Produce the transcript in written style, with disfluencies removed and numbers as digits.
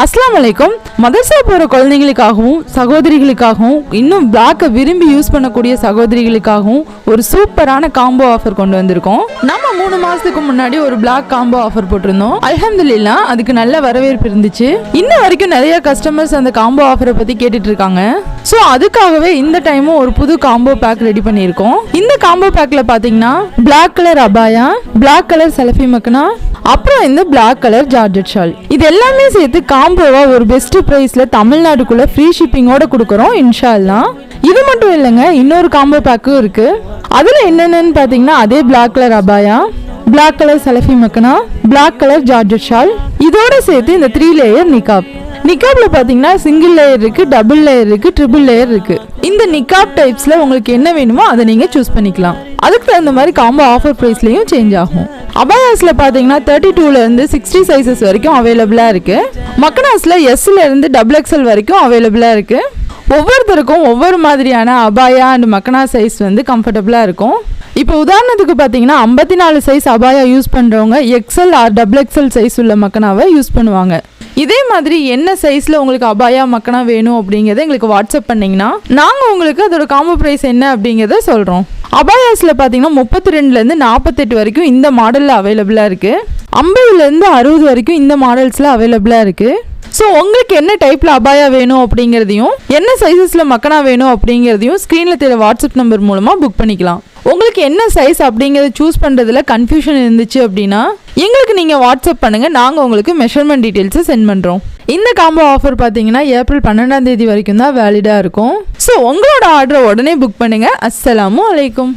அஸ்ஸலாமு அலைக்கும். மதரசா போகிற குழந்தைங்களுக்காகவும் சகோதரிகளுக்காகவும் இன்னும் பிளாக்கை விரும்பி யூஸ் பண்ணக்கூடிய சகோதரிகளுக்காகவும் ஒரு சூப்பரான காம்போ ஆஃபர் கொண்டு வந்திருக்கோம். நம்ம 3 மாதத்துக்கு முன்னாடி ஒரு பிளாக் காம்போ ஆஃபர் போட்டிருந்தோம். அல்ஹம்துலில்லாஹ் அதுக்கு நல்ல வரவேற்பு இருந்துச்சு. இன்ன வரைக்கும் நிறைய கஸ்டமர்ஸ் அந்த காம்போ ஆஃபரை பற்றி கேட்டுட்டு இருக்காங்க. ஸோ அதுக்காகவே இந்த டைமும் ஒரு புது காம்போ பேக் ரெடி பண்ணியிருக்கோம். இந்த காம்போ பேக்கில் பார்த்தீங்கன்னா பிளாக் கலர் அபாயா, பிளாக் கலர் சலஃபி மக்கனா, அப்புறம் இந்த பிளாக் கலர் ஜார்ஜெட் ஷால், இது எல்லாமே சேர்த்து காம்போவா ஒரு பெஸ்ட் பிரைஸ்ல தமிழ்நாடுக்குள்ள ஃப்ரீ ஷிப்பிங்கோட கொடுக்குறோம் இன்ஷா அல்லாஹ். இது மட்டும் இல்லைங்க, இன்னொரு காம்போ பேக்கும் இருக்கு. அதுல என்னென்னு பாத்தீங்கன்னா அதே பிளாக் கலர் அபாயா, பிளாக் கலர் சலஃபி மக்கனா, பிளாக் கலர் ஜார்ஜெட் ஷால், இதோட சேர்த்து இந்த 3 லேயர் நிகாப். நிகாப்ல பாத்தீங்கன்னா சிங்கிள் லேயர் இருக்கு, டபுள் லேயர் இருக்கு, ட்ரிபிள் லேயர் இருக்கு. இந்த நிகாப் டைப்ஸ்ல உங்களுக்கு என்ன வேணுமோ அதை நீங்க சூஸ் பண்ணிக்கலாம். அதுக்கு தகுந்த மாதிரி காம்போ ஆஃபர் பிரைஸ்லயும் சேஞ்ச் ஆகும். அபாயாஸ்ல பாத்தீங்கன்னா 32ல இருந்து 60 சைசஸ் வரைக்கும் அவைலபிளா இருக்கு. மக்கனாஸ்ல எஸ்ல இருந்து XXL வரைக்கும் அவைலபிளா இருக்கு. ஒவ்வொருத்தருக்கும் ஒவ்வொரு மாதிரியான அபாயா அண்ட் மக்கனா சைஸ் வந்து கம்ஃபர்டபுளா இருக்கும். இப்போ உதாரணத்துக்கு பார்த்தீங்கன்னா 54 சைஸ் அபாயா யூஸ் பண்ணுறவங்க XL ஆர் XXL சைஸ் உள்ள மக்கனாவை யூஸ் பண்ணுவாங்க. இதே மாதிரி என்ன சைஸில் உங்களுக்கு அபாயா மக்கனா வேணும் அப்படிங்கிறத எங்களுக்கு வாட்ஸ்அப் பண்ணிங்கன்னா நாங்கள் உங்களுக்கு அதோட காம்போ ப்ரைஸ் என்ன அப்படிங்கிறத சொல்கிறோம். அபாயாஸில் பார்த்தீங்கன்னா 32லேருந்து 48 வரைக்கும் இந்த மாடலில் அவைலபிளாக இருக்குது. 50லேருந்து 60 வரைக்கும் இந்த மாடல்ஸில் அவைலபிளாக இருக்குது. ஸோ உங்களுக்கு என்ன டைப்பில் அபாயா வேணும் அப்படிங்கிறதையும் என்ன சைஸஸில் மக்கனா வேணும் அப்படிங்கிறதையும் ஸ்க்ரீனில் தெரிய வாட்ஸ்அப் நம்பர் மூலமாக புக் பண்ணிக்கலாம். உங்களுக்கு என்ன சைஸ் அப்படிங்கிறத சூஸ் பண்ணுறதுல கன்ஃபியூஷன் இருந்துச்சு அப்படின்னா எங்களுக்கு நீங்கள் வாட்ஸ்அப் பண்ணுங்கள், நாங்கள் உங்களுக்கு மெஷர்மெண்ட் டீட்டெயில்ஸை சென்ட் பண்ணுறோம். இந்த காம்போ ஆஃபர் பார்த்தீங்கன்னா ஏப்ரல் 12ஆம் தேதி வரைக்கும் தான் வேலிடாக இருக்கும். ஸோ உங்களோட ஆர்டரை உடனே புக் பண்ணுங்கள். அஸ்ஸலாமு அலைக்கும்.